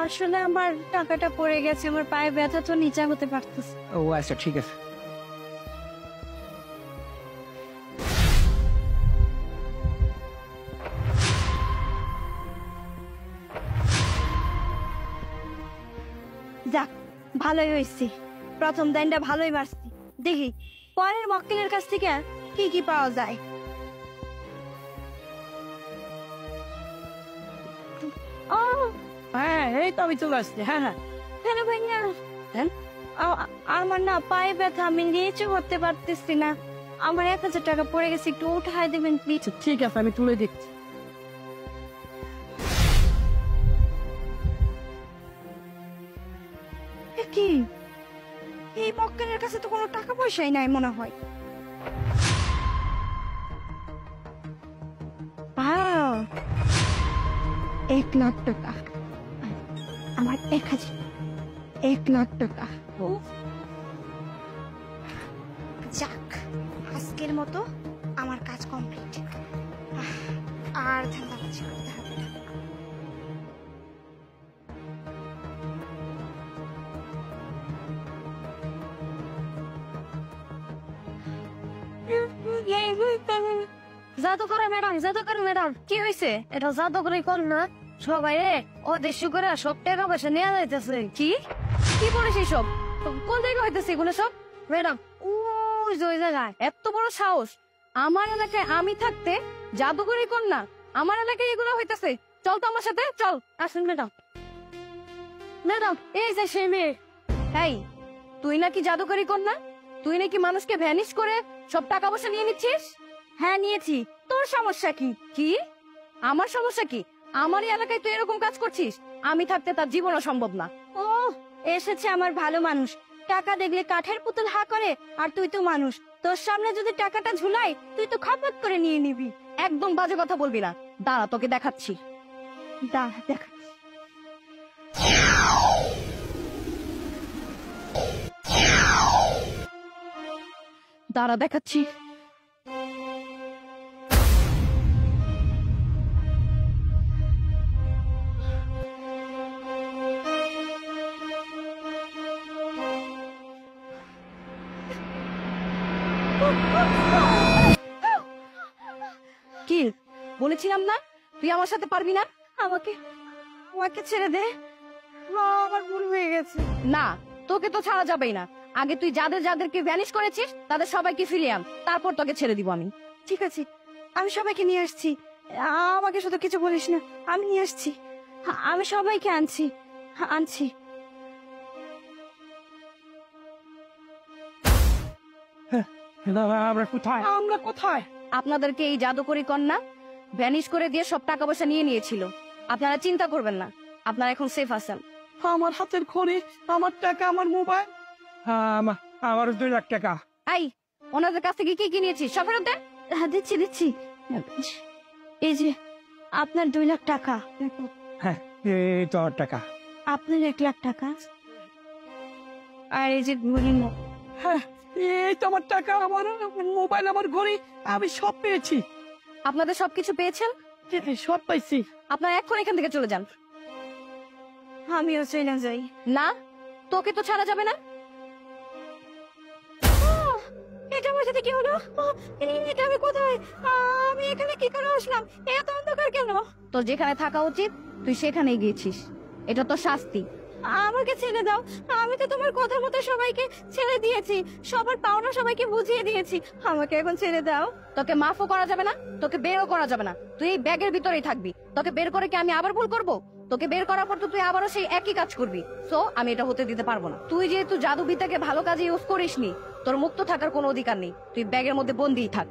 আসলে আমার টাকাটা পড়ে গেছে, আমার পায়ে ব্যথা তো নিচে হতে পারতেছে। ও আচ্ছা ঠিক আছে। যাক, ভালোই হয়েছে, প্রথম দাইনটা ভালোই মারছি। দেখি পরের মক্কেলের কাছ থেকে কি কি পাওয়া যায়। ও হ্যাঁ এই তো আমি চলে আসছি। হ্যাঁ হ্যাঁ হ্যালো ভাইয়া। হ্যাঁ? আমার না পায়ে ব্যথা, আমি নিচে করতে পারতেছি না। আমার 1000 টাকা পড়ে গেছে, একটু উঠাই দেবেন প্লিজ। ঠিক আছে আমি তুলে দিচ্ছি। কি এই মক্কেলের কাছে তো কোনো টাকা পয়সাই নাই মনে হয়। 1,00,000 টাকা, আমার 1,00,000 টাকা। যাক, আজকের মতো আমার কাজ কমপ্লিট, আর ধান্দাবাজি করতে হবে না। জাদুকরের ম্যাডাম, জাদুকরের ম্যাডাম, কি হয়েছে? এটা জাদুকরি কর না, সবাই রে অদৃশ্য করে সব টাকা পয়সা নিয়ে যাইতেছে। কি কি বলিস এইসব? কোন জায়গায় হইতেছে এগুলো সব? ম্যাডাম ওই যে ওই জায়গায়, এত বড় সাহস! আমার এলাকায় আমি থাকতে জাদুকরি কর না, আমার এলাকায় এগুলো হইতেছে। চল তো আমার সাথে, চল। আসুন ম্যাডাম। ম্যাডাম এই যে সেই মেয়ে। এই তুই নাকি জাদুকরি কর না? তুই নাকি মানুষকে ভ্যানিশ করে সব টাকা পয়সা নিয়ে নিচ্ছিস? হ্যাঁ নিয়েছি। তোর সমস্যা কি? কি আমার সমস্যা কি? আমার এলাকায় তুই এরকম কাজ করছিস, আমি থাকতে তার জীবনও সম্ভব না। ও এসেছে আমার ভালো মানুষ, টাকা দেখলে কাঠের পুতুল হা করে, আর তুই তো মানুষ, তোর সামনে যদি টাকাটা ঝুলাই তুই তো খপত করে নিয়ে নিবি। একদম বাজে কথা বলবি না, দাঁড়া তোকে দেখাচ্ছি। দাঁড়া দেখা। দাঁড়া দেখাচ্ছি। কি বলেছিলাম না তুই আমার সাথে পারবি না? আমাকে আমাকে ছেড়ে দে, আমার ভুল হয়ে গেছে। না, তোকে তো ছাড়া যাবেই না। আগে তুই যাদেরকে ভ্যানিশ করেছিস তাদের সবাইকে ফিরিয়ে আন, তারপর তোকে ছেড়ে দিব আমি। ঠিক আছে, আমি সবাইকে নিয়ে আসছি, আমাকে শুধু কিছু বলিস না। আমি নিয়ে আসছি, আমি সবাইকে আনছি আনছি। আমরা কোথায়? আমরা কোথায়? আপনাদেরকে এই জাদুকরি কন্যা ভ্যানিশ করে দিয়ে সব টাকা পয়সা নিয়ে নিয়েছিল। আপনারা চিন্তা করবেন না, আপনারা এখন সেফ আছেন। আমার হাতের ঘড়ি, আমার টাকা, আমার মোবাইল, আমার 2,00,000 টাকা। এই ওনাদের কাছ থেকে কি কি নিয়েছিস সব ফেরত দেন। হ্যাঁ দিচ্ছি দিচ্ছি। এই যে আপনার 2,00,000 টাকা। হ্যাঁ এই তো আমার টাকা। আপনার 1,00,000 টাকা। আর এই যে ঘড়ি। হ্যাঁ এই তো আমার টাকা, আমার মোবাইল, আমার ঘড়ি, আমি সব পেয়েছি। আপনাদের সবকিছু পেয়েছেন? সব পাইছি। আপনারা এখন এখান থেকে চলে যান। আমিও চলে যাই। না, তোকে তো ছাড়া যাবে না। এটা আমার সাথে কি হলো? এটা আমি কোথায়? আমি এখানে কি করে আসলাম? এত অন্ধকার কেন? তোর যেখানে থাকা উচিত তুই সেখানেই গিয়েছিস, এটা তো শাস্তি। আমাকে ছেড়ে দাও, আমি তো তোমার কথা মতো সবাইকে ছেড়ে দিয়েছি, সবার পাওনা সবাইকে বুঝিয়ে দিয়েছি, আমাকে এখন ছেড়ে দাও। তোকে মাফও করা যাবে না, তোকে বেরও করা যাবে না, তুই এই ব্যাগের ভিতরেই থাকবি। তোকে বের করে কি আমি আবার ভুল করব? তোকে বের করার পর তো তুই আবারও সেই একই কাজ করবি। সো আমি এটা হতে দিতে পারবো না। তুই যেহেতু জাদুবিদ্যাকে ভালো কাজে ইউজ করিসনি, তোর মুক্ত থাকার কোনো অধিকার নেই, তুই ব্যাগের মধ্যে বন্দিই থাক।